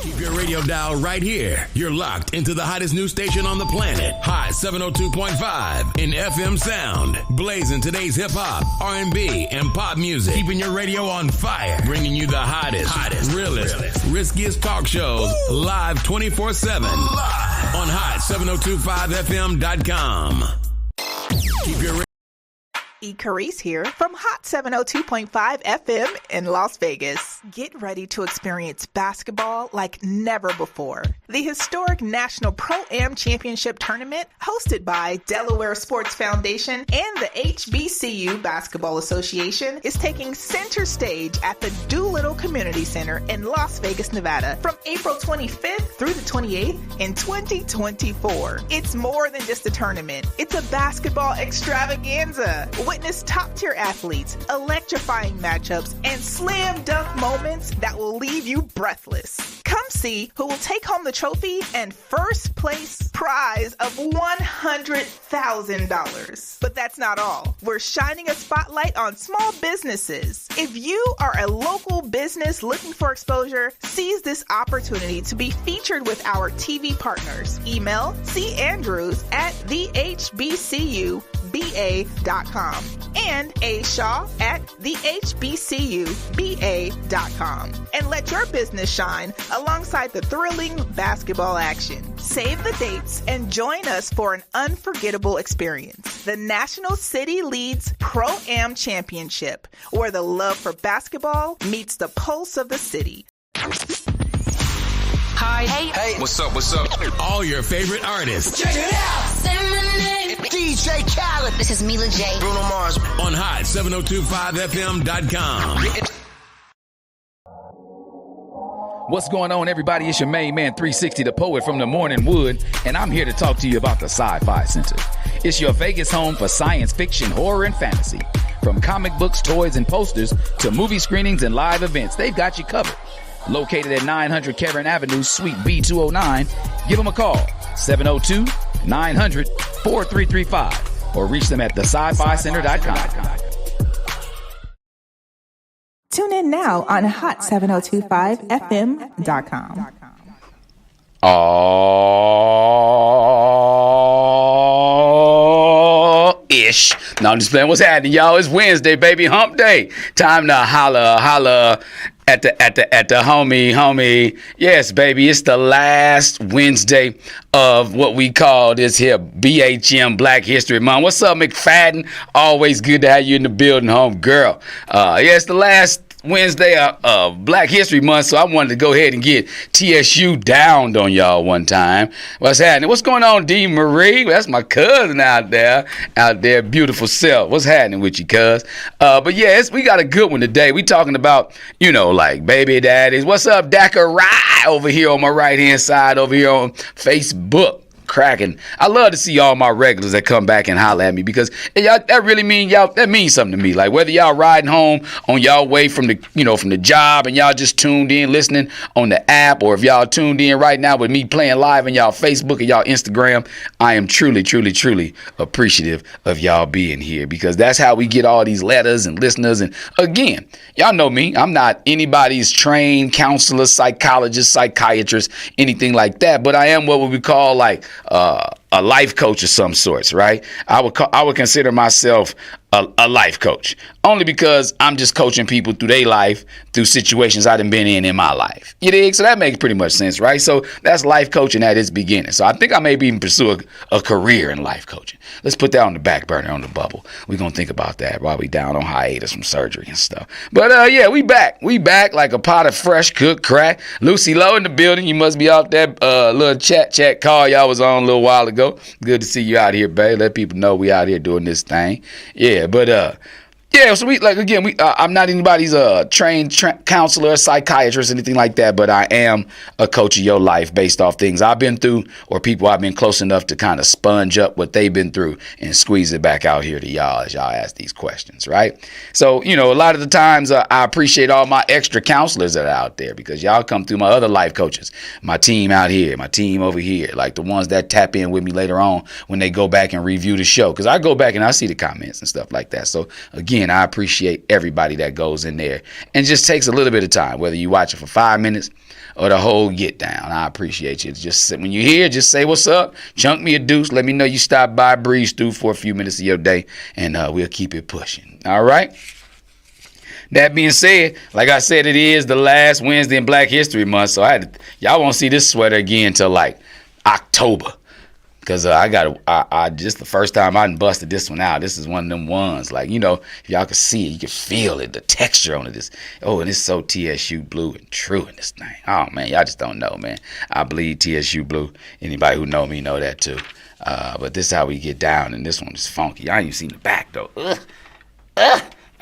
Keep your radio dial right here. You're locked into the hottest news station on the planet. Hot 702.5 in FM sound. Blazing today's hip-hop, R&B, and pop music. Keeping your radio on fire. Bringing you the hottest, realest, riskiest talk shows live 24/7 on hot7025fm.com. Keep your Carice here from Hot 702.5 FM in Las Vegas. Get ready to experience basketball like never before. The historic National Pro-Am Championship Tournament, hosted by Delaware Sports Foundation and the HBCU Basketball Association, is taking center stage at the Doolittle Community Center in Las Vegas, Nevada, from April 25th through the 28th in 2024. It's more than just a tournament. It's a basketball extravaganza. Witness top-tier athletes, electrifying matchups, and slam dunk moments that will leave you breathless. Come see who will take home the trophy and first place prize of $100,000. But that's not all. We're shining a spotlight on small businesses. If you are a local business looking for exposure, seize this opportunity to be featured with our TV partners. Email chbcuba.com and ashaw@thehbcuba.com, and let your business shine alongside the thrilling basketball action. Save the dates and join us for an unforgettable experience. The National City Leads Pro-Am Championship, where the love for basketball meets the pulse of the city. Hi. Hey. What's up? all your favorite artists. Check it out. Say my name. DJ Khaled. This is Mila J. Bruno Mars. On hot7025fm.com. What's going on, everybody? It's your main man, 360, the poet from the Morning Wood, and I'm here to talk to you about the Sci-Fi Center. It's your Vegas home for science fiction, horror, and fantasy. From comic books, toys, and posters to movie screenings and live events, they've got you covered. Located at 900 Caron Avenue, Suite B209, give them a call, 702-900-4335, or reach them at thescificenter.com. Tune in now on hot7025fm.com. Ish. No, I'm just playing. What's happening, y'all? It's Wednesday, baby. Hump day. Time to holla at the homie. Yes, baby. It's the last Wednesday of what we call this here BHM Black History Month. What's up, McFadden? Always good to have you in the building, home girl. It's the last Wednesday of Black History Month, so I wanted to go ahead and get TSU downed on y'all one time. What's happening? What's going on, D. Marie? That's my cousin out there, beautiful self. What's happening with you, cuz? But yeah, we got a good one today. We talking about, like baby daddies. What's up, Dakarai over here on my right-hand side over here on Facebook? Cracking. I love to see all my regulars that come back and holler at me, because y'all, that means something to me. Like whether y'all riding home on y'all way from the job and y'all just tuned in listening on the app, or if y'all tuned in right now with me playing live on y'all Facebook and y'all Instagram, I am truly, truly, truly appreciative of y'all being here, because that's how we get all these letters and listeners. And again, y'all know me. I'm not anybody's trained counselor, psychologist, psychiatrist, anything like that, but I am what we call like a life coach of some sorts, right? I would consider myself a life coach, only because I'm just coaching people through their life, through situations I done been in my life. You dig? So that makes pretty much sense, right? So that's life coaching at its beginning. So I think I may even pursue a career in life coaching. Let's put that on the back burner, on the bubble. We're going to think about that while we down on hiatus from surgery and stuff. But yeah, we back. We back like a pot of fresh cooked crack. Lucy Lowe in the building. You must be off that little chat call y'all was on a little while ago. Good to see you out here, babe. Let people know we out here doing this thing. Yeah, but so I'm not anybody's trained counselor, psychiatrist, anything like that, but I am a coach of your life based off things I've been through, or people I've been close enough to kind of sponge up what they've been through and squeeze it back out here to y'all as y'all ask these questions, right? So, a lot of the times I appreciate all my extra counselors that are out there, because y'all come through my other life coaches, my team out here, my team over here, like the ones that tap in with me later on when they go back and review the show, because I go back and I see the comments and stuff like that. So again, man, I appreciate everybody that goes in there and just takes a little bit of time, whether you watch it for 5 minutes or the whole get down. I appreciate you. Just when you're here, just say what's up, chunk me a deuce, let me know you stopped by, breeze through for a few minutes of your day, and we'll keep it pushing. All right? That being said, like I said, it is the last Wednesday in Black History Month, so y'all won't see this sweater again until like October. Because I just the first time I busted this one out. This is one of them ones. Like, if y'all can see it, you can feel it, the texture on it is, and it's so TSU blue and true in this thing. Oh, man, y'all just don't know, man. I bleed TSU blue. Anybody who know me know that, too. But this is how we get down, and this one is funky. I ain't even seen the back, though.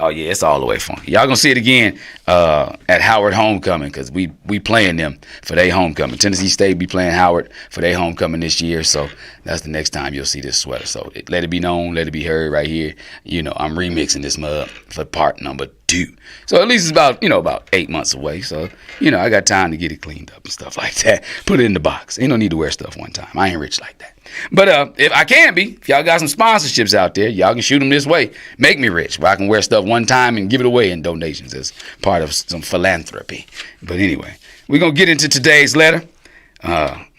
Oh, yeah, it's all the way funky. Y'all gonna see it again at Howard Homecoming, because we playing them for their homecoming. Tennessee State be playing Howard for their homecoming this year, so that's the next time you'll see this sweater. So let it be known, let it be heard right here. I'm remixing this mug for part number 2. So at least it's about 8 months away. So, I got time to get it cleaned up and stuff like that. Put it in the box. Ain't no need to wear stuff one time. I ain't rich like that. But if I can be, if y'all got some sponsorships out there, y'all can shoot them this way. Make me rich, where I can wear stuff one time and give it away in donations as part of some philanthropy. But anyway, we're going to get into today's letter.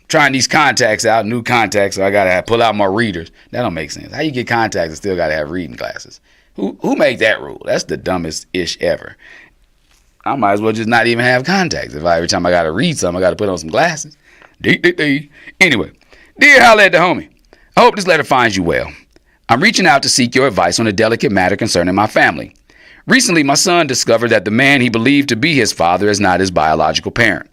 Trying these contacts out, new contacts, so I got to pull out my readers. That don't make sense. How you get contacts and still got to have reading glasses? Who made that rule? That's the dumbest ish ever. I might as well just not even have contacts. If every time I got to read something, I got to put on some glasses. Anyway. Dear Holla at the Homie, I hope this letter finds you well. I'm reaching out to seek your advice on a delicate matter concerning my family. Recently, my son discovered that the man he believed to be his father is not his biological parent.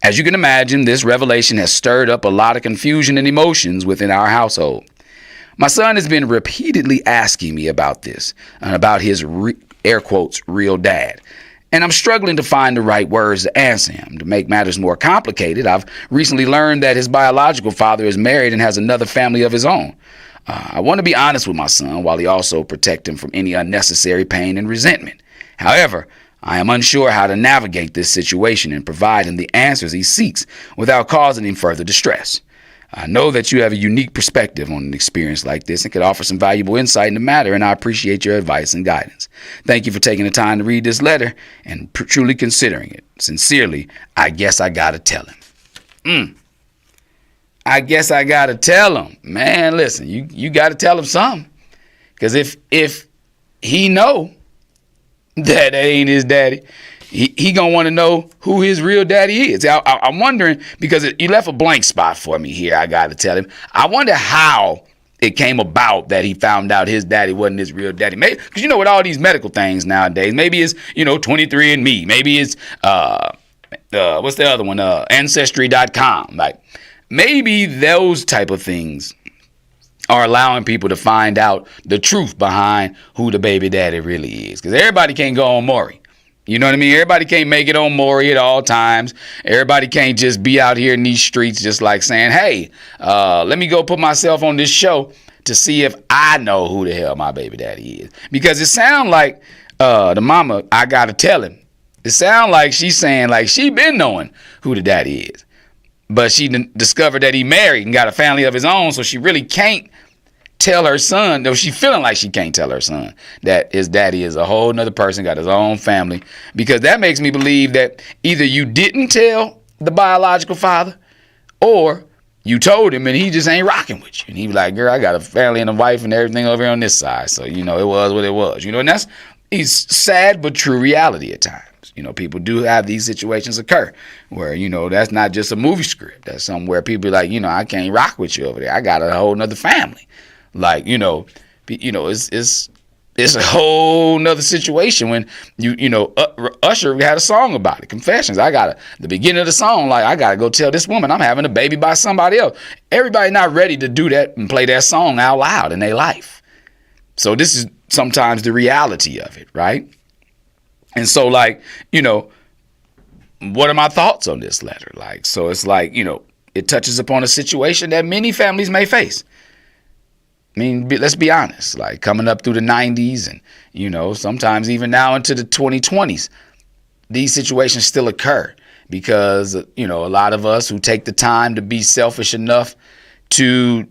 As you can imagine, this revelation has stirred up a lot of confusion and emotions within our household. My son has been repeatedly asking me about this and about his air quotes real dad. And I'm struggling to find the right words to answer him. To make matters more complicated, I've recently learned that his biological father is married and has another family of his own. I want to be honest with my son while he also protect him from any unnecessary pain and resentment. However, I am unsure how to navigate this situation and provide him the answers he seeks without causing him further distress. I know that you have a unique perspective on an experience like this and could offer some valuable insight in the matter, and I appreciate your advice and guidance. Thank you for taking the time to read this letter and truly considering it. Sincerely, I guess I gotta tell him. I guess I gotta tell him. Man, listen, you gotta tell him something. Because if he know that ain't his daddy, he gonna want to know who his real daddy is. I'm wondering, because you left a blank spot for me here. I got to tell him. I wonder how it came about that he found out his daddy wasn't his real daddy. Maybe because with all these medical things nowadays, maybe it's 23andMe. Maybe it's what's the other one? Ancestry.com. Like maybe those type of things are allowing people to find out the truth behind who the baby daddy really is. Because everybody can't go on Maury. You know what I mean? Everybody can't make it on Maury at all times. Everybody can't just be out here in these streets just like saying, hey, let me go put myself on this show to see if I know who the hell my baby daddy is. Because it sounds like the mama, I got to tell him. It sounds like she's saying like she been knowing who the daddy is. But she discovered that he married and got a family of his own, so she really can't tell her son, though she feeling like she can't tell her son that his daddy is a whole nother person, got his own family, because that makes me believe that either you didn't tell the biological father or you told him and he just ain't rocking with you. And he was like, girl, I got a family and a wife and everything over here on this side. So, it was what it was, and that's sad but true reality at times. People do have these situations occur where, that's not just a movie script. That's somewhere people be like, I can't rock with you over there. I got a whole nother family. Like, it's a whole nother situation when Usher had a song about it, Confessions. The beginning of the song, like, I got to go tell this woman I'm having a baby by somebody else. Everybody not ready to do that and play that song out loud in their life. So this is sometimes the reality of it, right? And so, like, what are my thoughts on this letter? Like, so it's like, it touches upon a situation that many families may face. I mean, let's be honest, like coming up through the 90s and, sometimes even now into the 2020s, these situations still occur because, a lot of us who take the time to be selfish enough to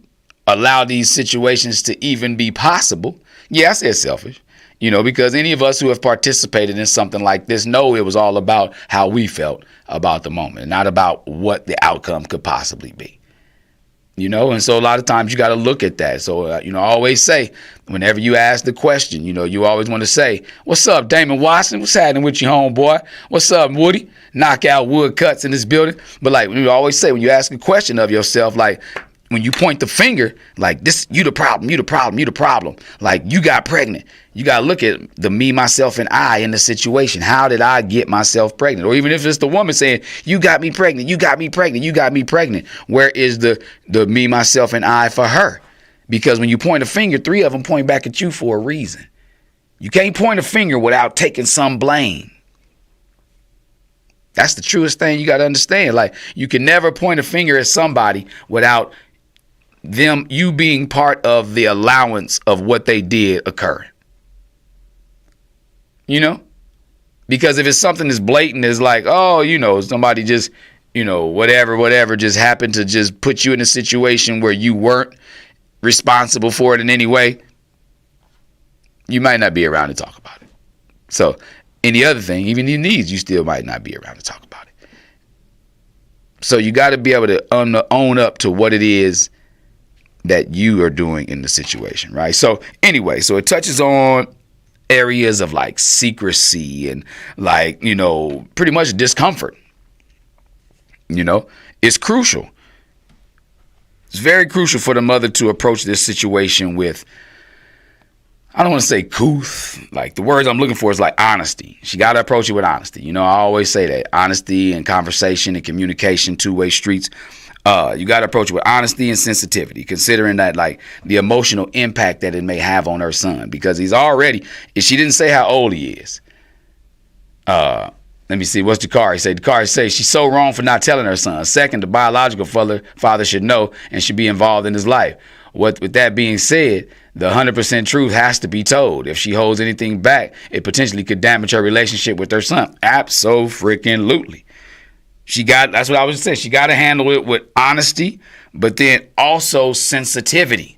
allow these situations to even be possible. Yeah, I said selfish. Because any of us who have participated in something like this know it was all about how we felt about the moment, not about what the outcome could possibly be. And so a lot of times you got to look at that. So, I always say, whenever you ask the question, you always want to say, what's up, Damon Watson? What's happening with you, homeboy? What's up, Woody? Knockout wood cuts in this building. But like you always say, when you ask a question of yourself, like when you point the finger, like this, you the problem, you the problem, you the problem. Like you got pregnant. You got to look at the me, myself, and I in the situation. How did I get myself pregnant? Or even if it's the woman saying, you got me pregnant, you got me pregnant, you got me pregnant. Where is the me, myself, and I for her? Because when you point a finger, 3 of them point back at you for a reason. You can't point a finger without taking some blame. That's the truest thing you got to understand. Like you can never point a finger at somebody without you being part of the allowance of what they did occur. Because if it's something as blatant as like, somebody just, whatever just happened to just put you in a situation where you weren't responsible for it in any way, you might not be around to talk about it. So any other thing, even your needs, you still might not be around to talk about it. So you got to be able to own up to what it is that you are doing in the situation, right? So anyway, so it touches on areas of like secrecy and like, pretty much discomfort. It's crucial. It's very crucial for the mother to approach this situation with, I don't want to say couth. Like the words I'm looking for is like honesty. She got to approach it with honesty. I always say that honesty and conversation and communication, 2-way streets. You got to approach it with honesty and sensitivity, considering that like the emotional impact that it may have on her son, because she didn't say how old he is. Let me see. What's Dakari say? Dakari say she's so wrong for not telling her son. Second, the biological father should know and should be involved in his life. With that being said, the 100% truth has to be told. If she holds anything back, it potentially could damage her relationship with her son. Abso-freaking-lutely. That's what I was saying. She got to handle it with honesty, but then also sensitivity.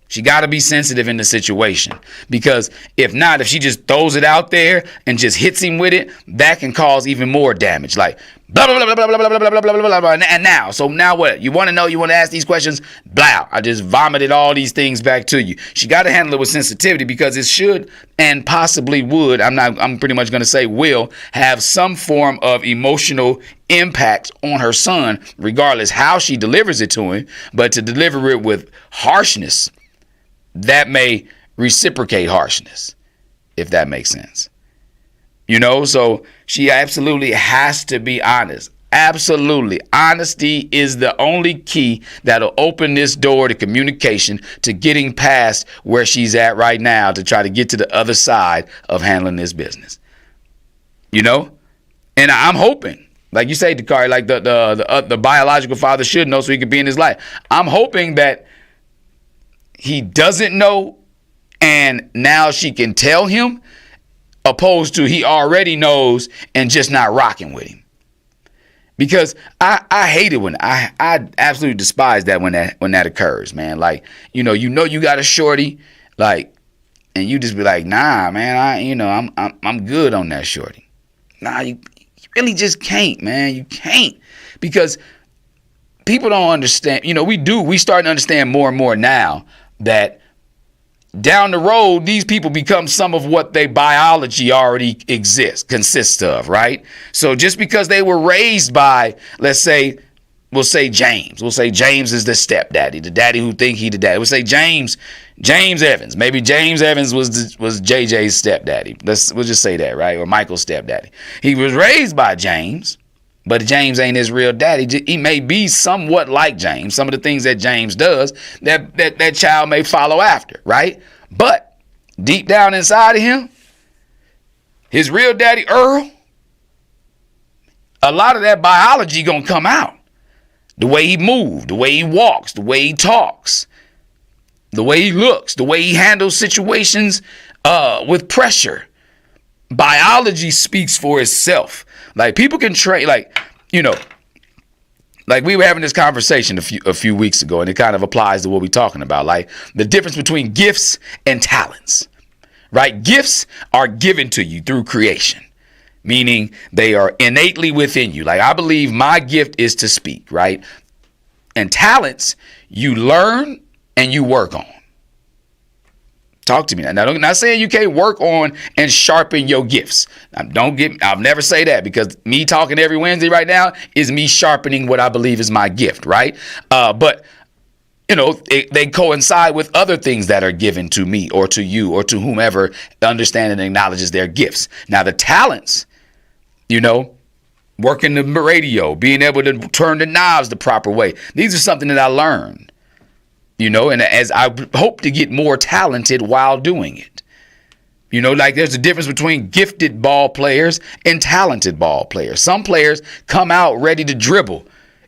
She got to be sensitive in the situation, because if not, if she just throws it out there and just hits him with it, that can cause even more damage. Like blah, blah, blah, blah, blah, blah, blah, blah, blah, blah, blah, blah. And now what? You want to know, you want to ask these questions? Blah. I just vomited all these things back to you. She got to handle it with sensitivity, because it should and possibly would, I'm pretty much going to say will, have some form of emotional impact on her son, regardless how she delivers it to him. But to deliver it with harshness, that may reciprocate harshness, if that makes sense. So she absolutely has to be honest. Absolutely. Honesty is the only key that'll open this door to communication, to getting past where she's at right now, to try to get to the other side of handling this business. And I'm hoping, like you say, Dakari, like the biological father should know so he could be in his life. I'm hoping that he doesn't know and now she can tell him, opposed to he already knows and just not rocking with him. Because I hate it when I absolutely despise that when that occurs, man. Like, you got a shorty, like, and you just be like, nah, man, I'm good on that shorty. Nah, you really just can't, man. You can't, because people don't understand. We starting to understand more and more now that down the road, these people become some of what their biology already consists of, right? So just because they were raised by, we'll say James. We'll say James is the stepdaddy, the daddy who think he the daddy. We'll say James Evans. Maybe James Evans was JJ's stepdaddy. We'll just say that, right? Or Michael's stepdaddy. He was raised by James, but James ain't his real daddy. He may be somewhat like James. Some of the things that James does, that child may follow after, right? But deep down inside of him, his real daddy, Earl, a lot of that biology gonna come out. The way he moves, the way he walks, the way he talks, the way he looks, the way he handles situations with pressure. Biology speaks for itself. Like, people can train, like we were having this conversation a few weeks ago, and it kind of applies to what we're talking about, like the difference between gifts and talents, right? Gifts are given to you through creation, meaning they are innately within you. Like I believe my gift is to speak, right? And talents you learn and you work on. Talk to me now. Now, I'm not saying you can't work on and sharpen your gifts. Now, I'll never say that, because me talking every Wednesday right now is me sharpening what I believe is my gift, right? But you know, they coincide with other things that are given to me or to you or to whomever understands and acknowledges their gifts. Now, the talents, you know, working the radio, being able to turn the knobs the proper way. These are something that I learned, you know, and as I hope to get more talented while doing it. You know, like there's a difference between gifted ball players and talented ball players. Some players come out ready to dribble,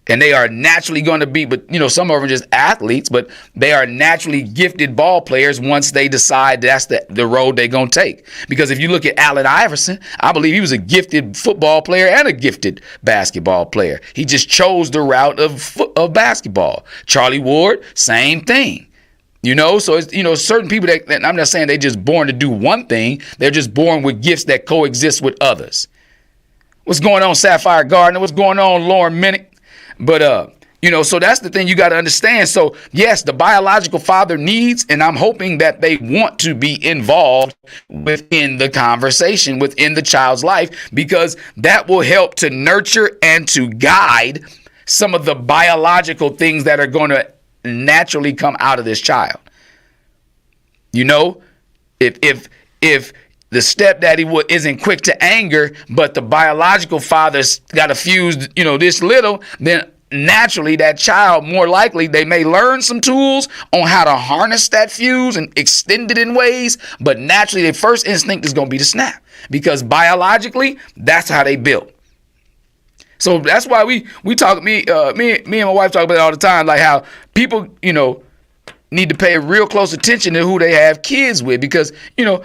and they are naturally going to be, but, you know, some of them are just athletes, but they are naturally gifted ball players once they decide that's the road they're going to take. Because if you look at Allen Iverson, I believe he was a gifted football player and a gifted basketball player. He just chose the route of basketball. Charlie Ward, same thing. You know, so it's, you know, certain people that I'm not saying they're just born to do one thing. They're just born with gifts that coexist with others. What's going on, Sapphire Gardner? What's going on, Lauren Minnick? But, you know, so that's the thing you got to understand. So, yes, the biological father needs, and I'm hoping that they want to be involved within the conversation, within the child's life, because that will help to nurture and to guide some of the biological things that are going to naturally come out of this child. You know, if the stepdaddy isn't quick to anger, but the biological father's got a fuse, you know, this little, then naturally that child, more likely, they may learn some tools on how to harness that fuse and extend it in ways, but naturally their first instinct is going to be to snap, because biologically, that's how they built. So that's why we talk, me and my wife talk about it all the time, like how people, you know, need to pay real close attention to who they have kids with, because, you know,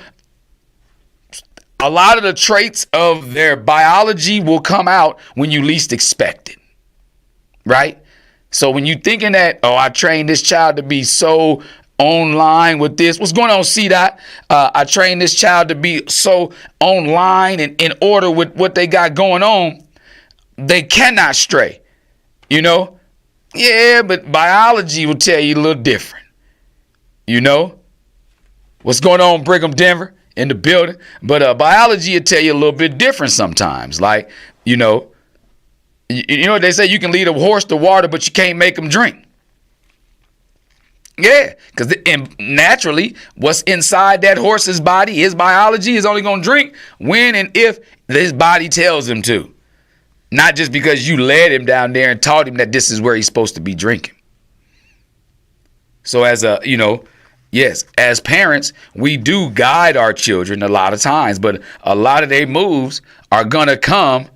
a lot of the traits of their biology will come out when you least expect it, right? So when you're thinking that, oh, I trained this child to be so online with this. What's going on, C-Dot? I trained this child to be so online and in order with what they got going on. They cannot stray, you know? Yeah, but biology will tell you a little different, you know? What's going on, Brigham, Denver? In the building, but biology will tell you a little bit different sometimes. Like, you know what they say, you can lead a horse to water, but you can't make him drink. Yeah, because naturally, what's inside that horse's body, his biology, is only going to drink when and if his body tells him to. Not just because you led him down there and taught him that this is where he's supposed to be drinking. So as a, you know, yes, as parents, we do guide our children a lot of times, but a lot of their moves are going to come.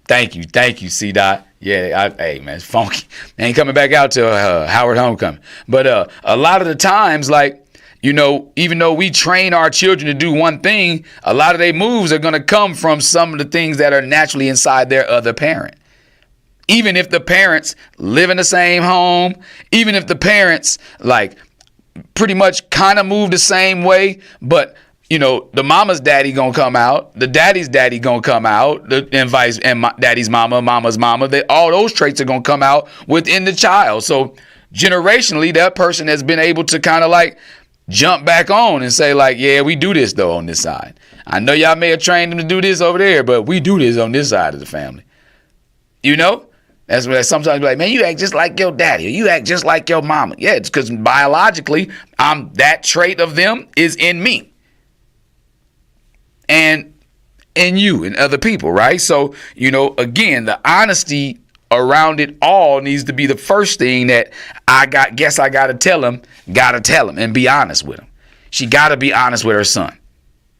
Thank you, C-Dot. Yeah, hey, man, it's funky. They ain't coming back out to Howard Homecoming. But a lot of the times, like, you know, even though we train our children to do one thing, a lot of their moves are going to come from some of the things that are naturally inside their other parent. Even if the parents live in the same home, even if the parents, like, pretty much kind of move the same way, but you know, the mama's daddy gonna come out, the daddy's daddy gonna come out, daddy's mama, mama's mama. All those traits are gonna come out within the child. So generationally, that person has been able to kind of like jump back on and say like, yeah, we do this though on this side. I know y'all may have trained them to do this over there, but we do this on this side of the family. You know? That's where sometimes be like, man, you act just like your daddy, or you act just like your mama. Yeah, it's because biologically, that trait of them is in me. And in you and other people, right? So, you know, again, the honesty around it all needs to be the first thing that I got to tell him, and be honest with him. She got to be honest with her son,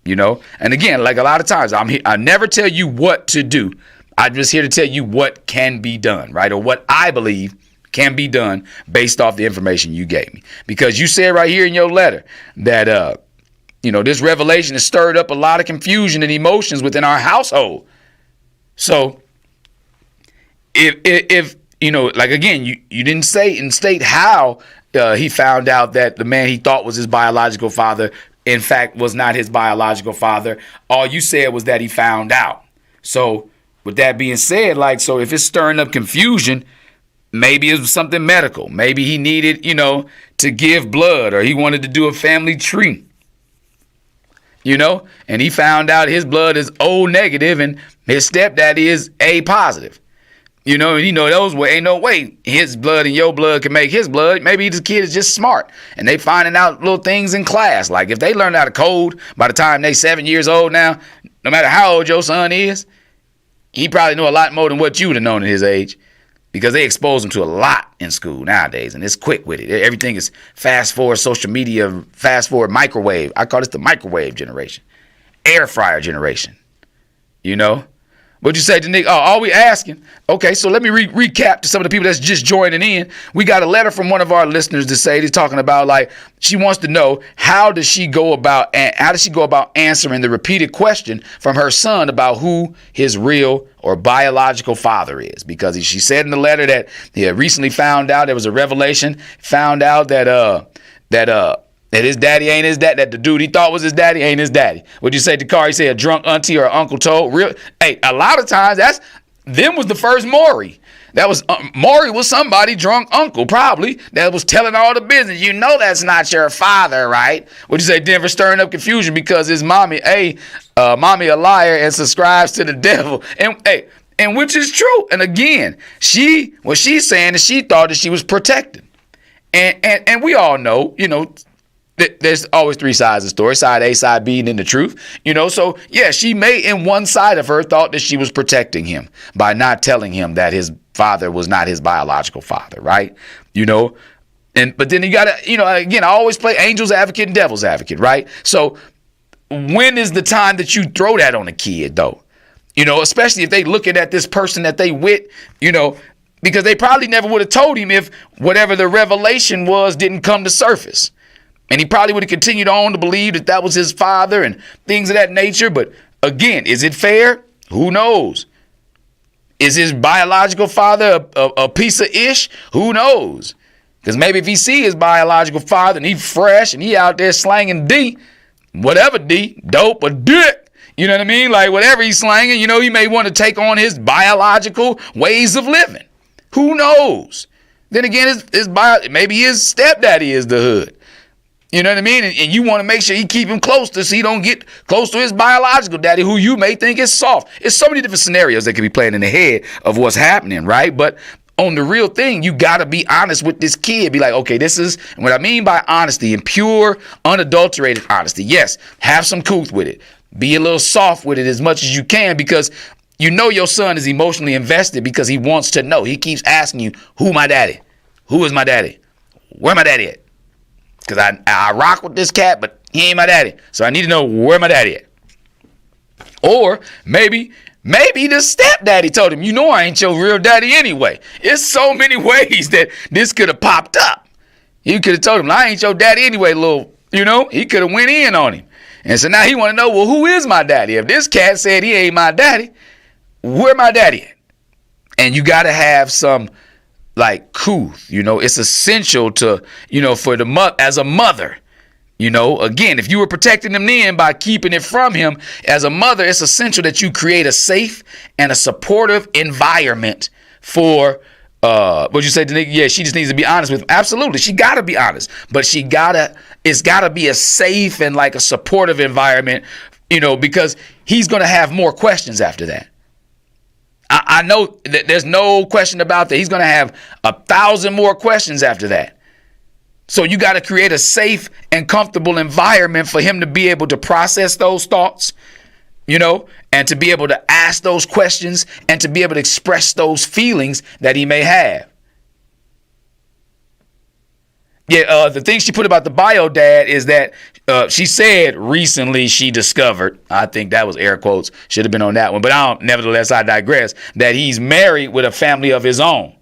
you know? And again, like a lot of times, I never tell you what to do. I'm just here to tell you what can be done, right? Or what I believe can be done based off the information you gave me. Because you said right here in your letter that, you know, this revelation has stirred up a lot of confusion and emotions within our household. So if you know, like, again, you didn't state how he found out that the man he thought was his biological father in fact, was not his biological father. All you said was that he found out. So with that being said, like, so if it's stirring up confusion, maybe it was something medical. Maybe he needed, to give blood, or he wanted to do a family tree, and he found out his blood is O negative and his stepdaddy is A positive. And those way ain't no way his blood and your blood can make his blood. Maybe this kid is just smart and they finding out little things in class. Like if they learn how to code by the time they 7 years old now, no matter how old your son is, he probably know a lot more than what you would have known at his age, because they expose him to a lot in school nowadays, and it's quick with it. Everything is fast forward, social media, fast forward, microwave. I call this the microwave generation, air fryer generation. What'd you say to Nick? Oh, all we asking. Okay, so let me recap to some of the people that's just joining in. We got a letter from one of our listeners to say, they're talking about, like, she wants to know how does she go about answering the repeated question from her son about who his real or biological father is, because she said in the letter that he had recently found out, there was a revelation, found out that his daddy ain't his dad, that the dude he thought was his daddy ain't his daddy. What'd you say to Car? He said a drunk auntie or uncle told. Hey, a lot of times them was the first Maury. That was Maury was somebody drunk uncle probably that was telling all the business. That's not your father, right? What'd you say? Denver stirring up confusion because his mommy a liar and subscribes to the devil. And which is true. And again, what she's saying is she thought that she was protected. And we all know, there's always three sides of the story, side A, side B, and then the truth, So, yeah, she may in one side of her thought that she was protecting him by not telling him that his father was not his biological father, right? But then you got to, again, I always play angel's advocate and devil's advocate, right? So when is the time that you throw that on a kid, though? Especially if they looking at this person that they with, because they probably never would have told him if whatever the revelation was didn't come to surface. And he probably would have continued on to believe that was his father and things of that nature. But again, is it fair? Who knows? Is his biological father a piece of ish? Who knows? Because maybe if he see his biological father and he's fresh and he out there slanging D, whatever D, dope or dick, you know what I mean? Like whatever he's slanging, he may want to take on his biological ways of living. Who knows? Then again, maybe his stepdaddy is the hood. You know what I mean? And you want to make sure you keep him close so he don't get close to his biological daddy, who you may think is soft. It's so many different scenarios that could be playing in the head of what's happening, right? But on the real thing, you got to be honest with this kid. Be like, okay, this is what I mean by honesty, and pure, unadulterated honesty. Yes, have some couth with it. Be a little soft with it as much as you can, because your son is emotionally invested because he wants to know. He keeps asking you, who my daddy? Who is my daddy? Where my daddy at? Because I rock with this cat, but he ain't my daddy. So I need to know where my daddy at. Or maybe the stepdaddy told him, I ain't your real daddy anyway. It's so many ways that this could have popped up. He could have told him, I ain't your daddy anyway, he could have went in on him. And so now he want to know, well, who is my daddy? If this cat said he ain't my daddy, where my daddy at? And you got to have some couth, it's essential to, for as a mother, again, if you were protecting him then by keeping it from him, as a mother, it's essential that you create a safe and a supportive environment for, what'd you say to Nick? Yeah, she just needs to be honest with him. Absolutely. She got to be honest, but it's got to be a safe and a supportive environment, because he's going to have more questions after that. I know that there's no question about that. He's going to have 1,000 more questions after that. So you got to create a safe and comfortable environment for him to be able to process those thoughts, and to be able to ask those questions and to be able to express those feelings that he may have. Yeah, the thing she put about the bio dad is that she said recently she discovered, I think that was air quotes, should have been on that one, but nevertheless, I digress, that he's married with a family of his own.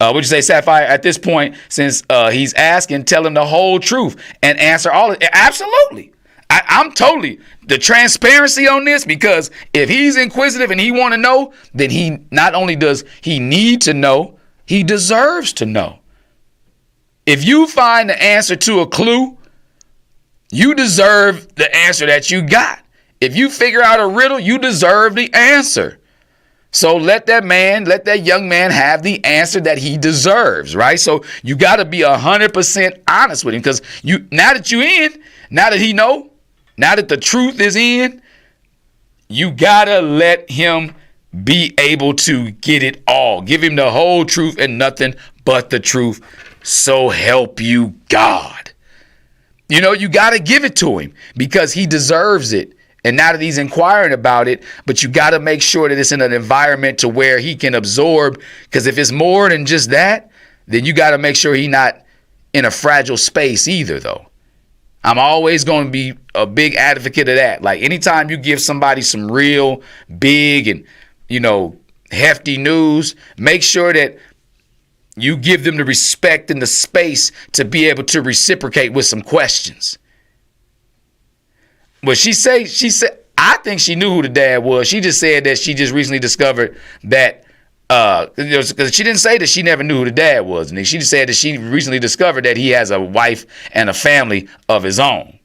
Would you say, Sapphire, at this point, since he's asking, tell him the whole truth and answer all of it? Absolutely. I'm totally the transparency on this, because if he's inquisitive and he want to know, then he not only does he need to know, he deserves to know. If you find the answer to a clue You deserve the answer that you got. If you figure out a riddle, you deserve the answer. So let that young man have the answer that he deserves, right? So you got to be 100% honest with him, because now that he know, now that the truth is in, you got to let him be able to get it all. Give him the whole truth and nothing but the truth. So help you God. You got to give it to him because he deserves it. And now that he's inquiring about it, but you got to make sure that it's in an environment to where he can absorb. Because if it's more than just that, then you got to make sure he's not in a fragile space either, though. I'm always going to be a big advocate of that. Like anytime you give somebody some real big and, hefty news, make sure that you give them the respect and the space to be able to reciprocate with some questions. But she said, I think she knew who the dad was. She just said that she just recently discovered that, because she didn't say that she never knew who the dad was. And she just said that she recently discovered that he has a wife and a family of his own.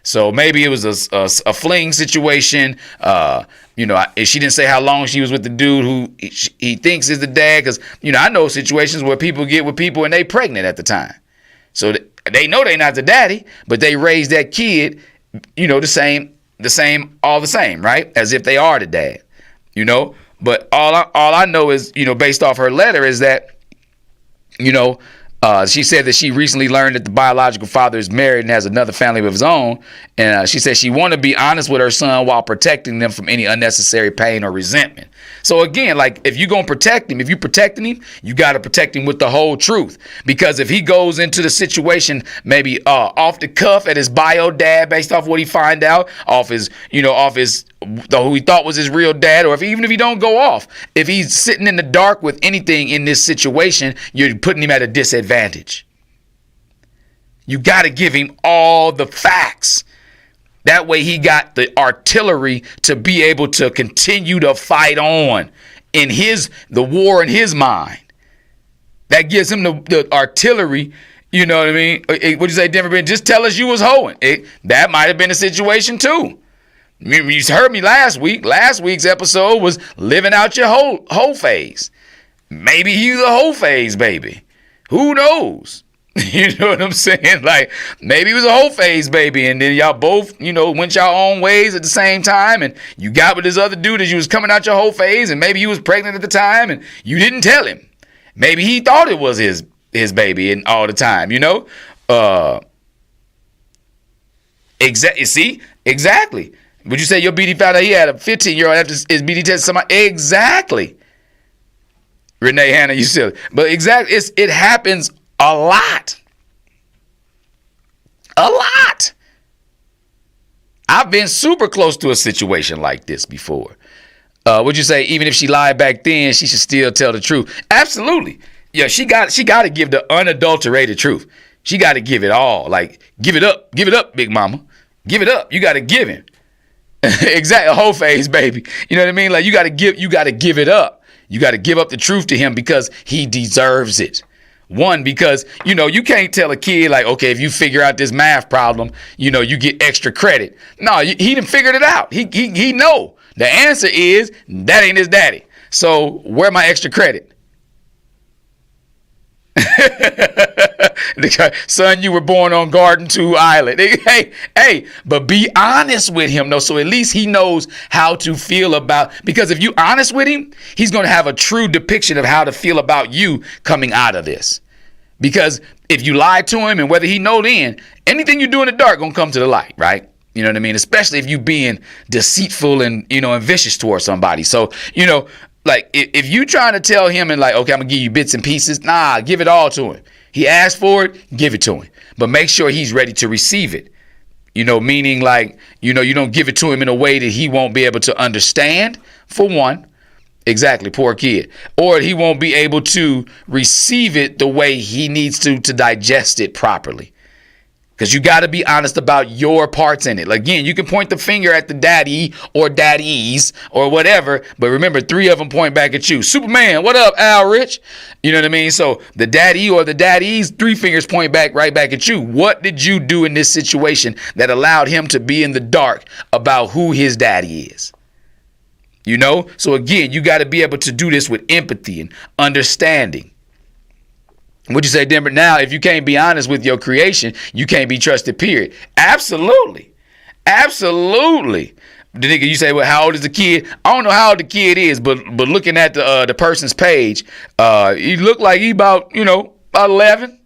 So maybe it was a fling situation. She didn't say how long she was with the dude who he thinks is the dad. Because, I know situations where people get with people and they pregnant at the time. So they know they're not the daddy, but they raise that kid the same, all the same, right? As if they are the dad, But all I know is, based off her letter is that, she said that she recently learned that the biological father is married and has another family of his own. And she said she wanted to be honest with her son while protecting them from any unnecessary pain or resentment. So again, like if you're going to protect him, if you're protecting him, you got to protect him with the whole truth. Because if he goes into the situation, maybe off the cuff at his bio dad, based off what he find out, off his who he thought was his real dad, or even if he don't go off, if he's sitting in the dark with anything in this situation, you're putting him at a disadvantage. You got to give him all the facts. That way he got the artillery to be able to continue to fight on in the war in his mind. That gives him the artillery. You know what I mean? What'd you say, Denver? Just tell us you was hoeing. That might have been a situation too. You heard me last week. Last week's episode was living out your whole phase. Maybe he's a whole phase baby. Who knows? You know what I'm saying? Like maybe he was a whole phase baby, and then y'all both, went y'all own ways at the same time, and you got with this other dude as you was coming out your whole phase, and maybe he was pregnant at the time, and you didn't tell him. Maybe he thought it was his baby and all the time, Exactly. Would you say your BD found out he had a 15-year-old after his BD tested somebody? Exactly. Renee Hannah, you still. But exactly, it happens a lot. A lot. I've been super close to a situation like this before. Would you say even if she lied back then, she should still tell the truth? Absolutely. Yeah, she got to give the unadulterated truth. She got to give it all. Like, give it up, big mama. Give it up. You got to give him. Exactly, a whole phase, baby. You know what I mean? Like you got to give it up. You got to give up the truth to him because he deserves it. One, because, you can't tell a kid like, okay, if you figure out this math problem, you get extra credit. No, he done figured it out. He know the answer is that ain't his daddy. So where my extra credit? Son, you were born on Garden 2 Island. Hey, but be honest with him, though, so at least he knows how to feel about, because if you're honest with him, he's going to have a true depiction of how to feel about you coming out of this. Because if you lie to him, and whether he know then, anything you do in the dark going to come to the light, right? You know what I mean? Especially if you being deceitful and, and vicious towards somebody. So, like if you trying to tell him and like, okay, I'm gonna give you bits and pieces. Nah, give it all to him. He asked for it, give it to him. But make sure he's ready to receive it. Meaning like, you don't give it to him in a way that he won't be able to understand, for one. Exactly, poor kid. Or he won't be able to receive it the way he needs to digest it properly. Because you got to be honest about your parts in it. Again, you can point the finger at the daddy or daddies or whatever, but remember, 3 of them point back at you. Superman, what up, Al Rich? You know what I mean? So the daddy or the daddies, 3 fingers point back right back at you. What did you do in this situation that allowed him to be in the dark about who his daddy is? You know? So again, you got to be able to do this with empathy and understanding. What'd you say, Denver? Now, if you can't be honest with your creation, you can't be trusted, period. Absolutely. Absolutely. The nigga, you say, well, how old is the kid? I don't know how old the kid is, but looking at the person's page, he looked like he about 11,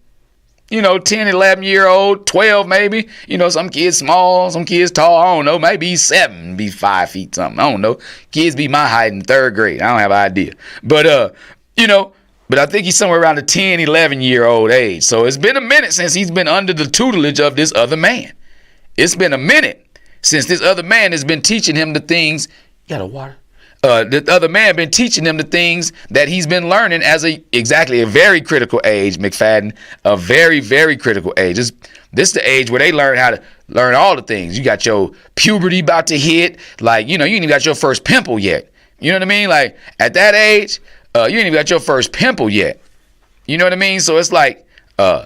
10, 11-year-old, 12 maybe. Some kids small, some kids tall. I don't know. Maybe he's 7, be 5 feet something. I don't know. Kids be my height in 3rd grade. I don't have an idea. But, But I think he's somewhere around the 10, 11-year-old age. So it's been a minute since he's been under the tutelage of this other man. It's been a minute since this other man has been teaching him the things. You got a water? The other man been teaching him the things that he's been learning as a very critical age, McFadden. A very, very critical age. This is the age where they learn how to learn all the things. You got your puberty about to hit. Like, you ain't even got your first pimple yet. You know what I mean? Like, at that age, you ain't even got your first pimple yet. You know what I mean? So it's like, you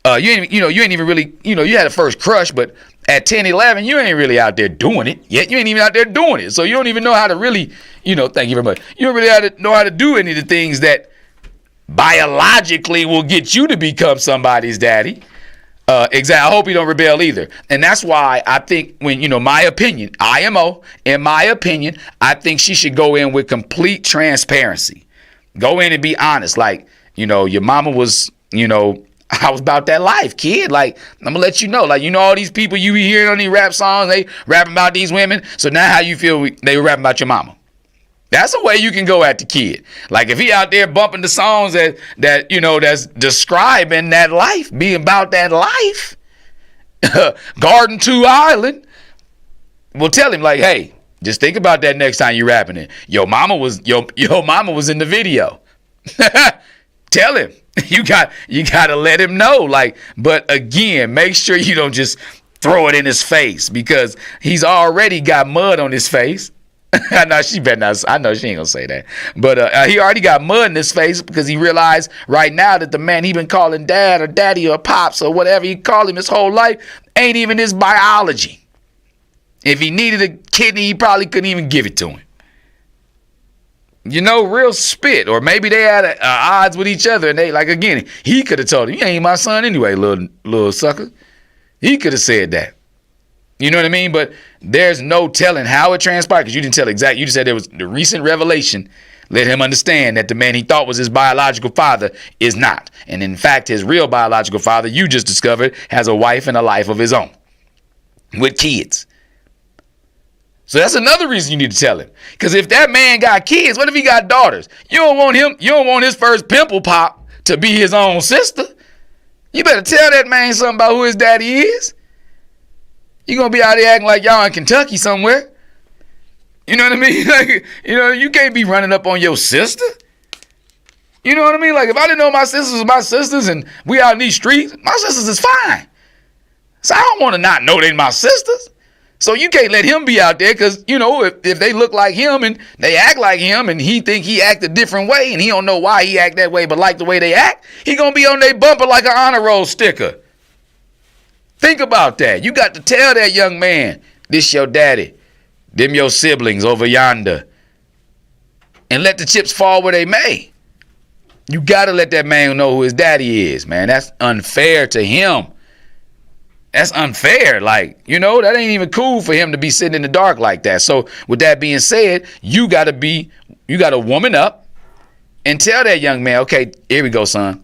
ain't even really, you had a first crush, but at 10, 11, you ain't really out there doing it yet. You ain't even out there doing it. So you don't even know how to really, thank you very much. You don't really know how to do any of the things that biologically will get you to become somebody's daddy. Exactly. I hope you don't rebel either. And that's why I think when, my opinion, IMO, in my opinion, I think she should go in with complete transparency. Go in and be honest. Like, your mama was, I was about that life, kid. Like, I'm going to let you know. Like, all these people you be hearing on these rap songs, they rapping about these women. So now how you feel they were rapping about your mama? That's a way you can go at the kid. Like, if he out there bumping the songs that that's describing that life, being about that life, Garden 2 Island, well, tell him, like, hey, just think about that next time you're rapping it. Your mama was in the video. Tell him. You got to let him know. Like, but again, make sure you don't just throw it in his face, because he's already got mud on his face. I know she better not. I know she ain't gonna say that, but he already got mud in his face because he realized right now that the man he been calling dad or daddy or pops or whatever he called him his whole life ain't even his biology. If he needed a kidney, he probably couldn't even give it to him. Real spit. Or maybe they had odds with each other, and they, like, again, he could have told him, you ain't my son anyway, little sucker. He could have said that. You know what I mean? But there's no telling how it transpired, because you didn't tell exactly. You just said there was the recent revelation let him understand that the man he thought was his biological father is not. And in fact, his real biological father, you just discovered, has a wife and a life of his own with kids. So that's another reason you need to tell him. Because if that man got kids, what if he got daughters? You don't want his first pimple pop to be his own sister. You better tell that man something about who his daddy is. You're going to be out there acting like y'all in Kentucky somewhere. You know what I mean? Like, you can't be running up on your sister. You know what I mean? Like, if I didn't know my sisters was my sisters and we out in these streets, my sisters is fine. So I don't want to not know they my sisters. So you can't let him be out there because, if they look like him and they act like him and he think he act a different way and he don't know why he act that way but like the way they act, he going to be on their bumper like an honor roll sticker. Think about that. You got to tell that young man, this your daddy, them your siblings over yonder, and let the chips fall where they may. You got to let that man know who his daddy is, man. That's unfair to him. That's unfair. Like, that ain't even cool for him to be sitting in the dark like that. So with that being said, you got to woman up and tell that young man, okay, here we go, son.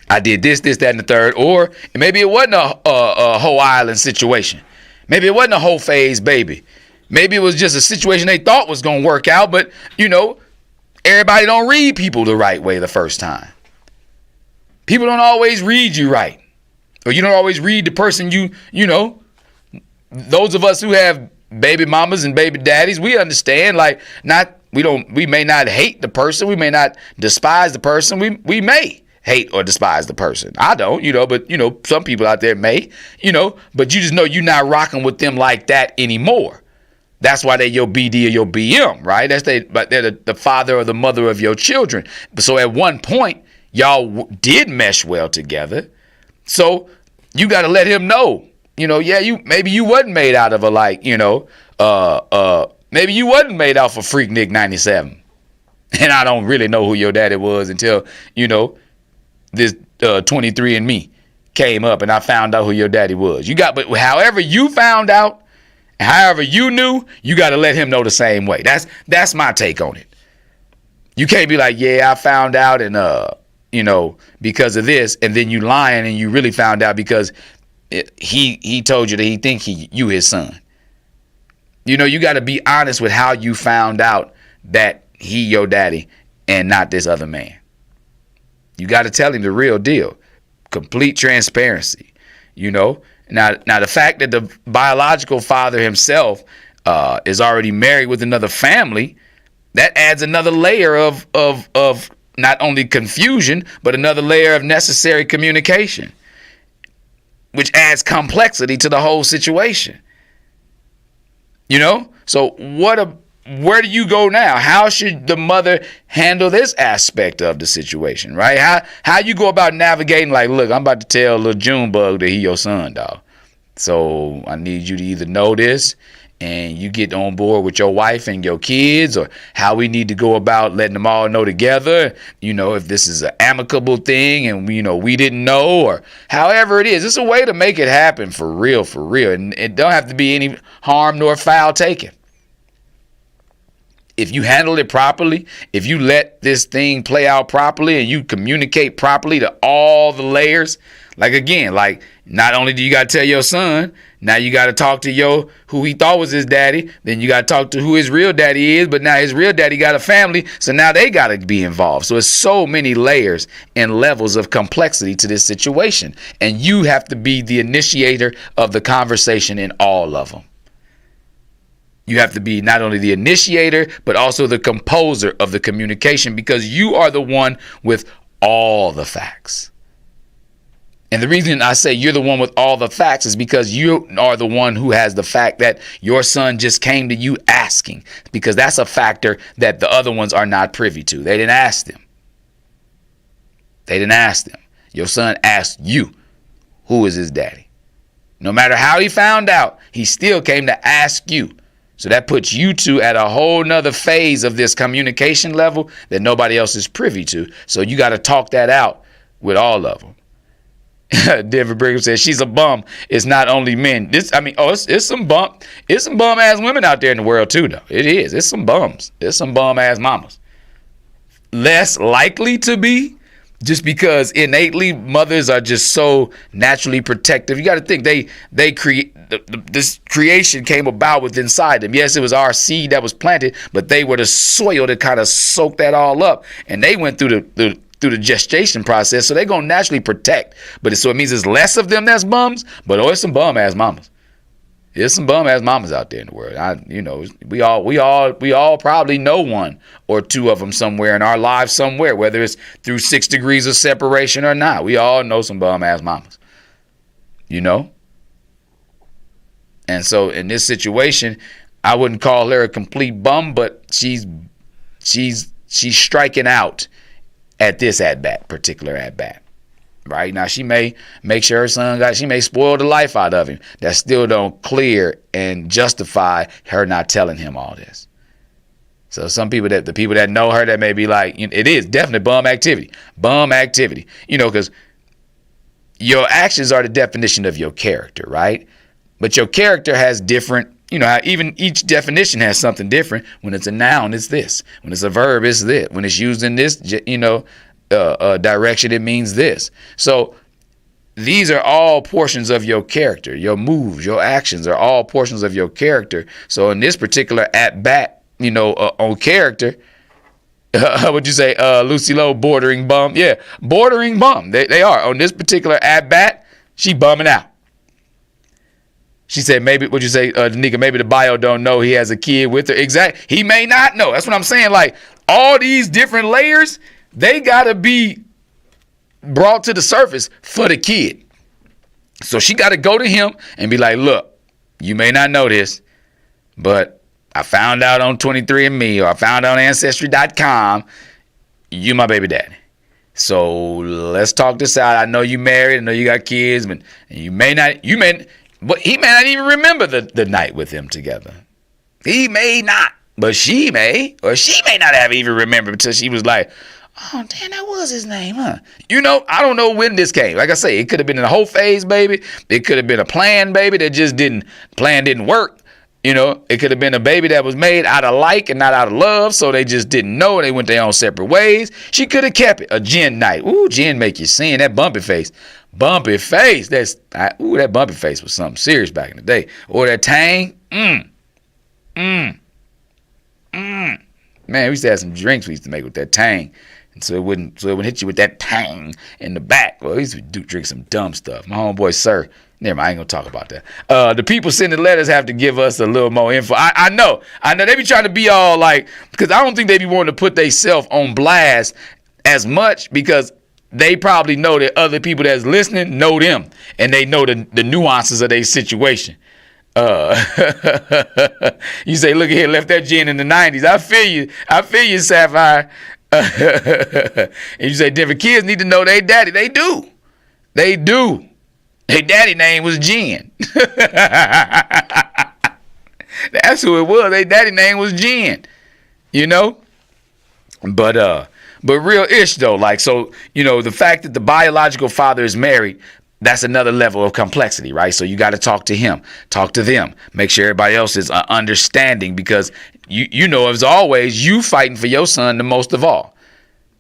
I did this, that, and the third. Or maybe it wasn't a whole island situation. Maybe it wasn't a whole phase baby. Maybe it was just a situation they thought was going to work out. But, everybody don't read people the right way the first time. People don't always read you right. Or you don't always read the person those of us who have baby mamas and baby daddies, we understand, like, we may not hate the person. We may not despise the person. We may. hate or despise the person. I don't, but some people out there may, but you just know you're not rocking with them like that anymore. That's why they're your BD or your BM, right? But they're the father or the mother of your children. So at one point, y'all did mesh well together. So you got to let him know, maybe you wasn't made out of maybe you wasn't made out for Freaknik 97. And I don't really know who your daddy was until, this 23andMe came up and I found out who your daddy was. But however you found out, however you knew, you got to let him know the same way. That's my take on it. You can't be like, yeah, I found out and, because of this, and then you lying and you really found out because he told you that he think you his son. You got to be honest with how you found out that he your daddy and not this other man. You got to tell him the real deal. Complete transparency, Now the fact that the biological father himself is already married with another family, that adds another layer of not only confusion, but another layer of necessary communication, which adds complexity to the whole situation. So where do you go now? How should the mother handle this aspect of the situation, right? How you go about navigating, like, look, I'm about to tell little Junebug that he your son, dog. So I need you to either know this and you get on board with your wife and your kids, or how we need to go about letting them all know together, if this is an amicable thing and, we didn't know, or however it is. It's a way to make it happen for real. And it don't have to be any harm nor foul taken. If you handle it properly, if you let this thing play out properly and you communicate properly to all the layers, not only do you got to tell your son, now you got to talk to who he thought was his daddy. Then you got to talk to who his real daddy is. But now his real daddy got a family. So now they got to be involved. So it's so many layers and levels of complexity to this situation. And you have to be the initiator of the conversation in all of them. You have to be not only the initiator, but also the composer of the communication, because you are the one with all the facts. And the reason I say you're the one with all the facts is because you are the one who has the fact that your son just came to you asking, because that's a factor that the other ones are not privy to. They didn't ask them. Your son asked you, who is his daddy? No matter how he found out, he still came to ask you. So that puts you two at a whole nother phase of this communication level that nobody else is privy to. So you got to talk that out with all of them. Denver Brigham says she's a bum. It's not only men. It's some bum ass women out there in the world too, though. It is. It's some bums. It's some bum ass mamas. Less likely to be, just because innately mothers are just so naturally protective. You got to think they create this creation came about with inside them. Yes, it was our seed that was planted, but they were the soil that kind of soaked that all up, and they went through the gestation process, so they're gonna naturally protect. But it means there's less of them that's bums, but it's some bum ass mamas. There's some bum ass mamas out there in the world. We all probably know one or two of them somewhere in our lives somewhere, whether it's through 6 degrees of separation or not. We all know some bum ass mamas. And so in this situation, I wouldn't call her a complete bum, but she's striking out at this particular at bat. Right now, she may make sure her son she may spoil the life out of him. That still don't clear and justify her not telling him all this. So the people that know her, that may be like, it is definitely bum activity, because your actions are the definition of your character, right? But your character has different, even each definition has something different. When it's a noun, it's this. When it's a verb, it's this. When it's used in this, direction, it means this. So these are all portions of your character. Your moves, your actions are all portions of your character. So in this particular at bat, on character, would you say, Lucy Lowe, bordering bum? Yeah, bordering bum. They are. On this particular at bat, she bumming out. She said, maybe, would you say, Danica, maybe the bio don't know he has a kid with her. Exactly. He may not know. That's what I'm saying. Like, all these different layers, they got to be brought to the surface for the kid. So she got to go to him and be like, look, you may not know this, but I found out on 23andMe or I found out on Ancestry.com, you my baby daddy. So let's talk this out. I know you married. I know you got kids, but but he may not even remember the night with them together. He may not, but she may, or she may not have even remembered until she was like, oh, damn, that was his name, huh? You know, I don't know when this came. Like I say, it could have been in a whole phase, baby. It could have been a plan, baby, that just didn't work. You know, it could have been a baby that was made out of like and not out of love, so they just didn't know and they went their own separate ways. She could have kept it. A gin night. Ooh, gin make you sin. That bumpy face. Bumpy face. That bumpy face was something serious back in the day. Or that tang. Man, we used to have some drinks we used to make with that tang. And so it wouldn't hit you with that tang in the back. Well, we used to drink some dumb stuff. My homeboy, sir. Never mind, I ain't gonna talk about that. The people sending letters have to give us a little more info. I know. They be trying to be all like, because I don't think they be wanting to put themselves on blast as much, because they probably know that other people that's listening know them and they know the nuances of their situation. You say, look here, left that gin in the 90s. I feel you, Sapphire. And you say, different kids need to know their daddy. They do. Their daddy name was Jen. That's who it was. Their daddy name was Jen. You know? But real ish though. Like, so, you know, the fact that the biological father is married, that's another level of complexity, right? So you got to talk to him, talk to them, make sure everybody else is understanding, because you know, as always, you fighting for your son the most of all.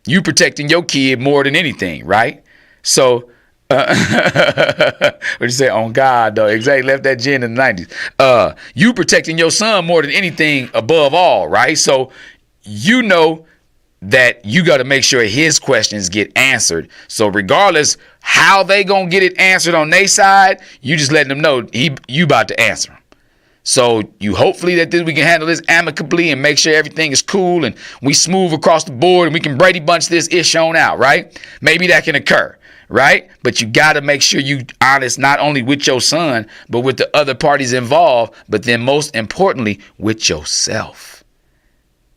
You protecting your kid more than anything, right? So, what you say? On God, though. Exactly. Left that gin in the 90s. You protecting your son more than anything above all, right? So you know that you got to make sure his questions get answered. So regardless how they gonna get it answered on their side, you just letting them know you about to answer them. So you hopefully that we can handle this amicably and make sure everything is cool and we smooth across the board and we can Brady Bunch this ish on out, right? Maybe that can occur. Right? But you got to make sure you honest not only with your son, but with the other parties involved, but then most importantly, with yourself.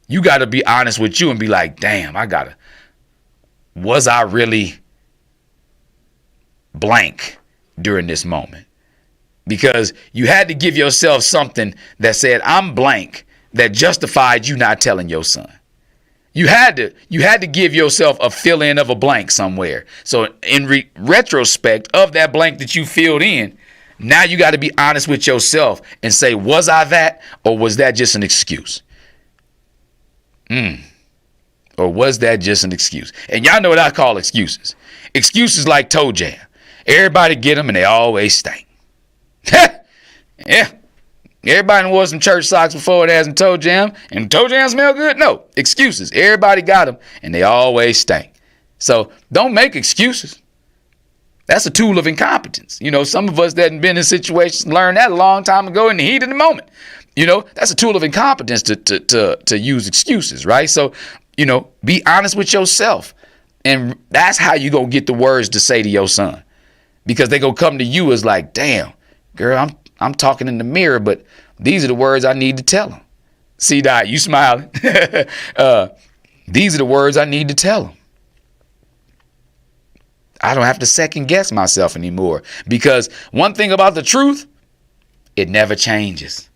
You got to be honest with you and be like, damn, was I really blank during this moment? Because you had to give yourself something that said, I'm blank, that justified you not telling your son. You had to give yourself a fill in of a blank somewhere. So in retrospect of that blank that you filled in, now you got to be honest with yourself and say, was I that, or was that just an excuse? Or was that just an excuse? And y'all know what I call excuses. Excuses like toe jam. Everybody get them and they always stink. Yeah. Everybody wore some church socks before it has some toe jam, and toe jam smell good? No, excuses. Everybody got them, and they always stink. So don't make excuses. That's a tool of incompetence. You know, some of us that have been in situations learned that a long time ago in the heat of the moment. You know, that's a tool of incompetence to use excuses, right? So, you know, be honest with yourself, and that's how you gonna get the words to say to your son, because they gonna come to you as like, damn, girl, I'm talking in the mirror, but these are the words I need to tell him. See, Dot, you smiling. These are the words I need to tell him. I don't have to second guess myself anymore, because one thing about the truth, it never changes.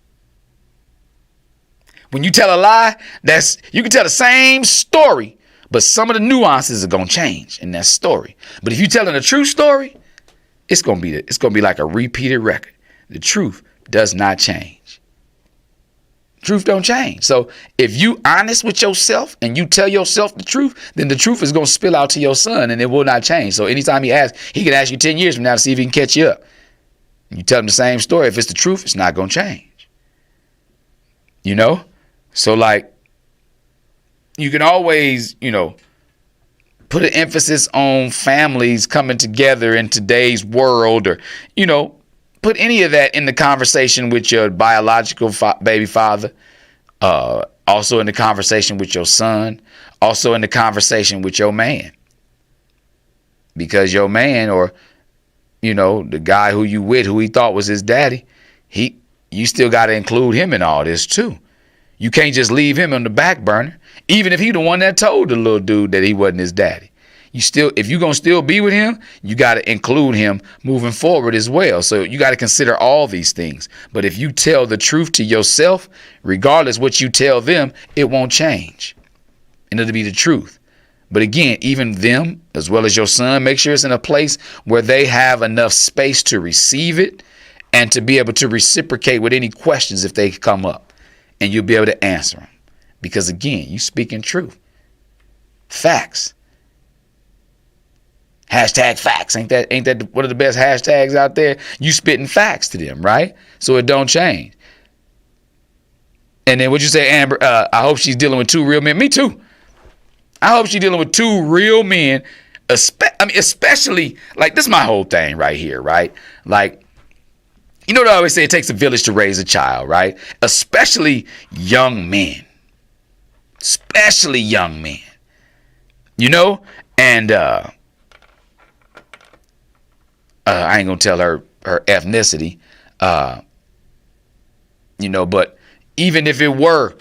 When you tell a lie, you can tell the same story, but some of the nuances are going to change in that story. But if you're telling a true story, it's going to be like a repeated record. The truth does not change. Truth don't change. So if you honest with yourself and you tell yourself the truth, then the truth is going to spill out to your son and it will not change. So anytime he asks, he can ask you 10 years from now to see if he can catch you up. You tell him the same story. If it's the truth, it's not going to change. You know? So like, you can always, you know, put an emphasis on families coming together in today's world, or, you know, put any of that in the conversation with your biological baby father, also in the conversation with your son, also in the conversation with your man. because your man, or the guy who you with, who he thought was his daddy, you still got to include him in all this too. You can't just leave him on the back burner, even if he the one that told the little dude that he wasn't his daddy. If you're going to still be with him, you got to include him moving forward as well. So you got to consider all these things. But if you tell the truth to yourself, regardless what you tell them, it won't change. And it'll be the truth. But again, even them, as well as your son, make sure it's in a place where they have enough space to receive it and to be able to reciprocate with any questions if they come up. And you'll be able to answer them. Because again, you speaking truth. Facts. Hashtag facts. Ain't that one of the best hashtags out there? You spitting facts to them, right? So it don't change. And then what you say, Amber? I hope she's dealing with two real men. Me too. I hope she's dealing with two real men. Especially, like, this is my whole thing right here, right? Like, you know what I always say? It takes a village to raise a child, right? Especially young men. Especially young men. And I ain't gonna tell her ethnicity, but even if it were,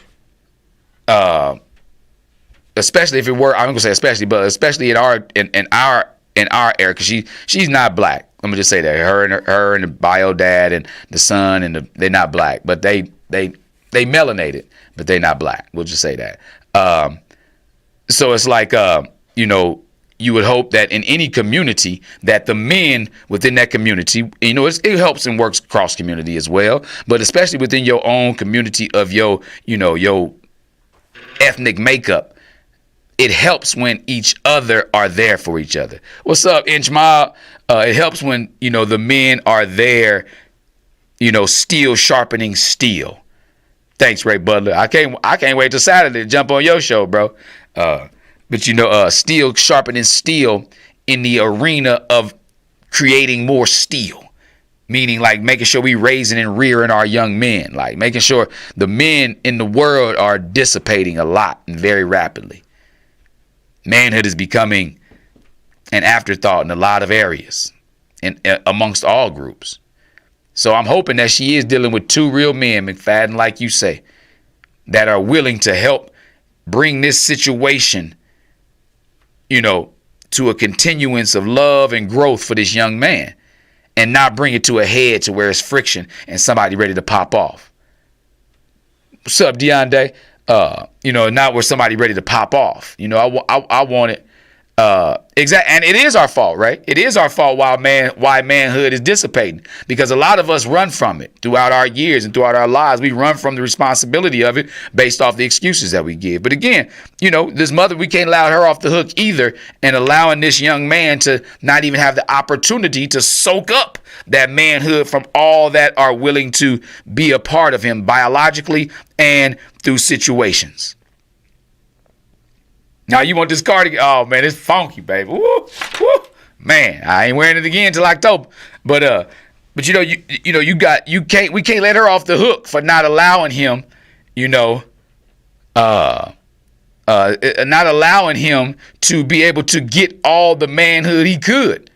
especially if it were, I'm gonna say especially in our era, because she's not black. Let me just say that her and the bio dad and the son and they're not black, but they melanated, but they're not black. We'll just say that. So it's like you would hope that in any community that the men within that community, it helps and works cross community as well, but especially within your own community of your ethnic makeup, it helps when each other are there for each other. What's up, Inch Mob? It helps when, the men are there, steel sharpening steel. Thanks, Ray Butler. I can't wait till Saturday to jump on your show, bro. But steel sharpening steel in the arena of creating more steel, meaning like making sure we raising and rearing our young men, like making sure the men in the world are dissipating a lot and very rapidly. Manhood is becoming an afterthought in a lot of areas and amongst all groups. So I'm hoping that she is dealing with two real men, McFadden, like you say, that are willing to help bring this situation to a continuance of love and growth for this young man, and not bring it to a head to where it's friction and somebody ready to pop off. What's up, Deonde? Not where somebody ready to pop off. I want it. Exactly. And it is our fault, right? It is our fault why manhood is dissipating, because a lot of us run from it throughout our years and throughout our lives. We run from the responsibility of it based off the excuses that we give. But again, this mother, we can't allow her off the hook either, and allowing this young man to not even have the opportunity to soak up that manhood from all that are willing to be a part of him biologically and through situations. Now you want this cardigan? Oh man, it's funky, baby. Woo, woo. Man, I ain't wearing it again till October. But we can't let her off the hook for not allowing him, not allowing him to be able to get all the manhood he could.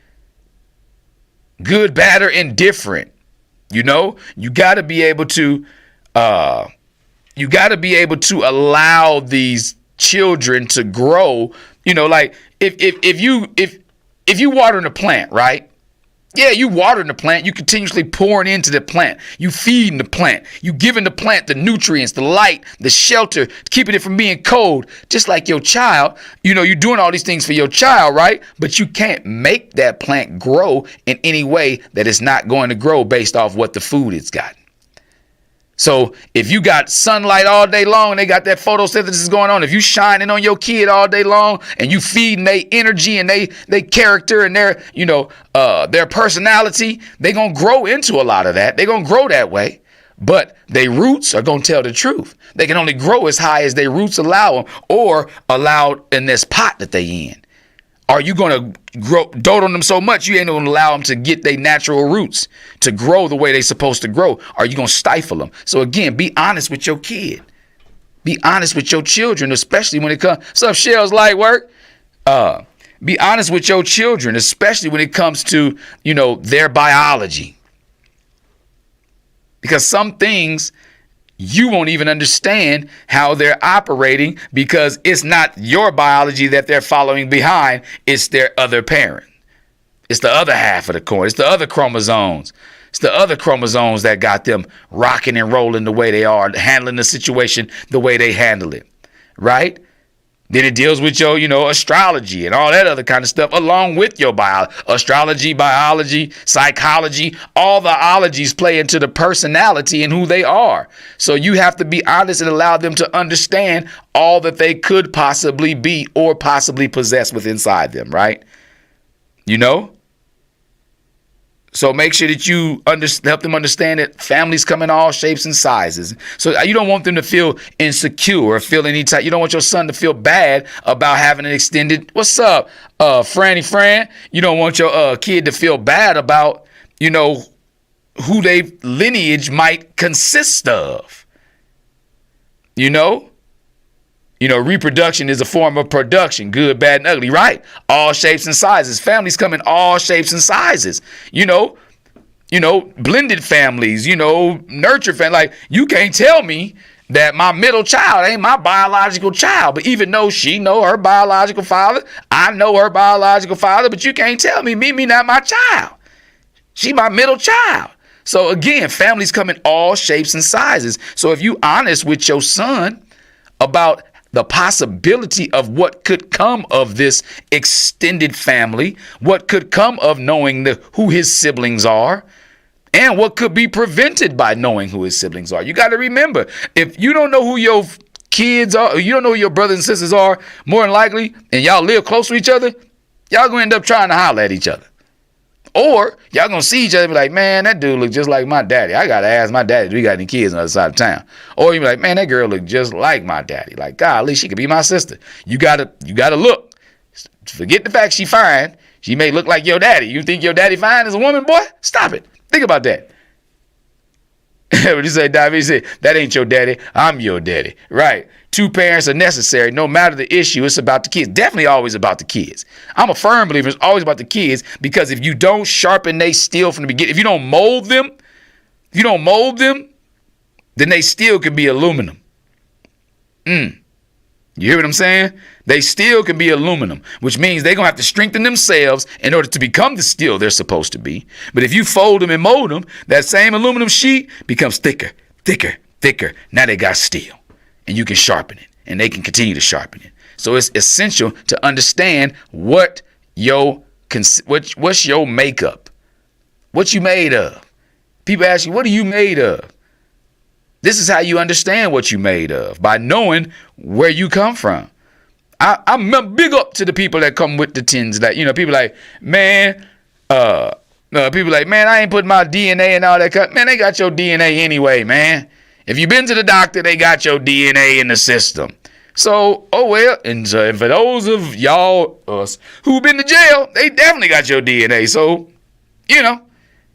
Good, bad, or indifferent. You got to be able to allow these children to grow. Like if you watering a plant, right? Yeah, you watering the plant, you continuously pouring into the plant, you feeding the plant, you giving the plant the nutrients, the light, the shelter, keeping it from being cold, just like your child. You're doing all these things for your child, right? But you can't make that plant grow in any way that it's not going to grow based off what the food it's got. So if you got sunlight all day long and they got that photosynthesis going on, if you shining on your kid all day long and you feeding their energy and they character and their personality, they going to grow into a lot of that. They're going to grow that way, but their roots are going to tell the truth. They can only grow as high as their roots allow them, or allowed in this pot that they in. Are you going to dote on them so much you ain't going to allow them to get their natural roots to grow the way they're supposed to grow? Are you going to stifle them? So again, be honest with your kid. Be honest with your children, especially when it comes. What's up, Shell's Light Work? Be honest with your children, especially when it comes to, their biology. Because some things you won't even understand how they're operating because it's not your biology that they're following behind. It's their other parent. It's the other half of the coin. It's the other chromosomes. It's the other chromosomes that got them rocking and rolling the way they are, handling the situation the way they handle it. Right? Then it deals with your, astrology and all that other kind of stuff along with your astrology, biology, psychology. All the ologies play into the personality and who they are. So you have to be honest and allow them to understand all that they could possibly be or possibly possess within inside them, right? So make sure that you help them understand that families come in all shapes and sizes. So you don't want them to feel insecure or feel any type. You don't want your son to feel bad about having an extended. What's up, Franny Fran? You don't want your kid to feel bad about, who their lineage might consist of. Reproduction is a form of production, good, bad, and ugly, right? All shapes and sizes. Families come in all shapes and sizes. Blended families, nurture family. Like, you can't tell me that my middle child ain't my biological child. But even though she know her biological father, I know her biological father, but you can't tell me Mimi not my child. She my middle child. So again, families come in all shapes and sizes. So if you honest with your son about the possibility of what could come of this extended family, what could come of knowing who his siblings are, and what could be prevented by knowing who his siblings are. You got to remember, if you don't know who your kids are, or you don't know who your brothers and sisters are, more than likely, and y'all live close to each other, y'all going to end up trying to holler at each other. Or y'all going to see each other and be like, man, that dude look just like my daddy. I got to ask my daddy, do we got any kids on the other side of town? Or you be like, man, that girl look just like my daddy. Like, golly, she could be my sister. You got to look. Forget the fact she fine. She may look like your daddy. You think your daddy fine as a woman, boy? Stop it. Think about that. What you say, David? You say, that ain't your daddy. I'm your daddy. Right. Two parents are necessary. No matter the issue, it's about the kids. Definitely always about the kids. I'm a firm believer it's always about the kids, because if you don't sharpen they steel from the beginning, if you don't mold them, then they still can be aluminum. You hear what I'm saying? They still can be aluminum, which means they're going to have to strengthen themselves in order to become the steel they're supposed to be. But if you fold them and mold them, that same aluminum sheet becomes thicker, thicker, thicker. Now they got steel, and you can sharpen it, and they can continue to sharpen it. So it's essential to understand what's your makeup, what you made of. People ask you, what are you made of? This is how you understand what you made of, by knowing where you come from. I'm big up to the people that come with the tins. That, people like, man, people like, man, I ain't put my DNA and all that. Man, they got your DNA anyway, man. If you've been to the doctor, they got your DNA in the system. So, oh well, and for those of y'all, us, who've been to jail, they definitely got your DNA. So,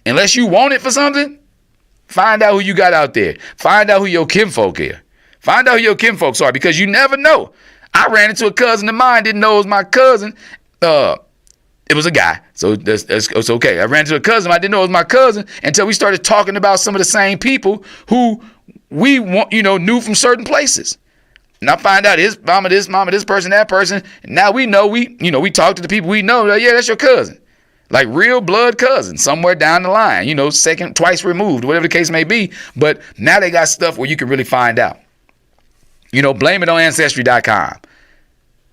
unless you want it for something, find out who you got out there. Find out who your kinfolk is. Find out who your kinfolks are, because you never know. I ran into a cousin of mine, didn't know it was my cousin. It was a guy, so it's okay. I ran into a cousin, I didn't know it was my cousin until we started talking about some of the same people who we knew from certain places. And I find out his mama, this person, that person. And now we know, we talk to the people we know. Like, yeah, that's your cousin. Like real blood cousin somewhere down the line, second, twice removed, whatever the case may be. But now they got stuff where you can really find out. Blame it on Ancestry.com,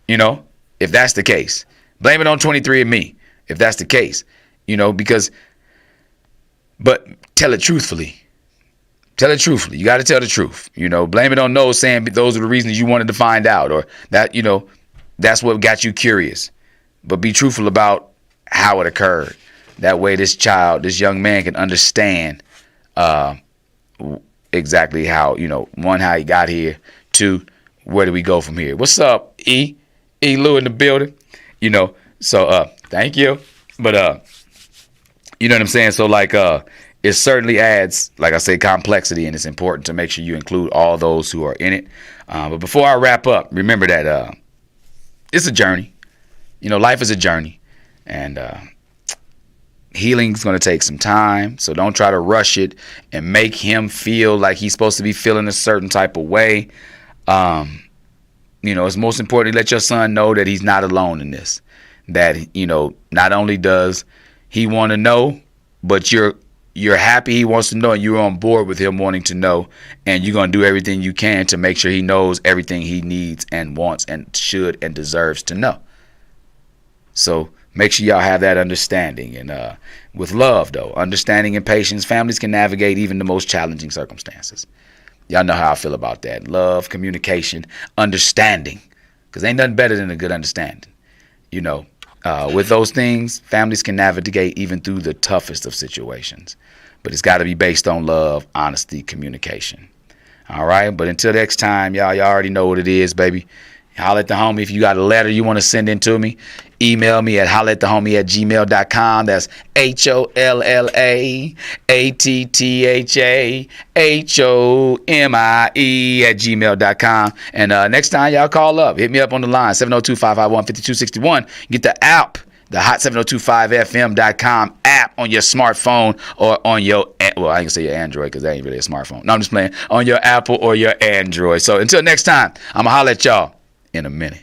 if that's the case. Blame it on 23andMe, if that's the case, but tell it truthfully. Tell it truthfully. You got to tell the truth. Blame it on those saying those are the reasons you wanted to find out, or that, that's what got you curious. But be truthful about how it occurred. That way this young man can understand exactly how, one, how he got here. Two, where do we go from here? What's up, E Lou in the building? So thank you. But you know what I'm saying? So it certainly adds, like I say, complexity, and it's important to make sure you include all those who are in it. But before I wrap up, remember that it's a journey. life is a journey, and healing is going to take some time. So don't try to rush it and make him feel like he's supposed to be feeling a certain type of way. It's most important to let your son know that he's not alone in this. That, not only does he want to know, but you're happy he wants to know, and you're on board with him wanting to know, and you're going to do everything you can to make sure he knows everything he needs and wants and should and deserves to know. So make sure y'all have that understanding. And with love, though, understanding and patience, families can navigate even the most challenging circumstances. Y'all know how I feel about that. Love, communication, understanding, because ain't nothing better than a good understanding. With those things, families can navigate even through the toughest of situations. But it's got to be based on love, honesty, communication. All right? But until next time, y'all already know what it is, baby. Holla at the homie. If you got a letter you want to send in to me, email me at hollaattthehomie@gmail.com. That's HOLLAATTHAHOMIE@gmail.com. And next time y'all call up, hit me up on the line, 702-551-5261. Get the app, the hot7025fm.com app on your smartphone or on your, well, I can say your Android because that ain't really a smartphone. No, I'm just playing. On your Apple or your Android. So until next time, I'm going to holla at y'all in a minute.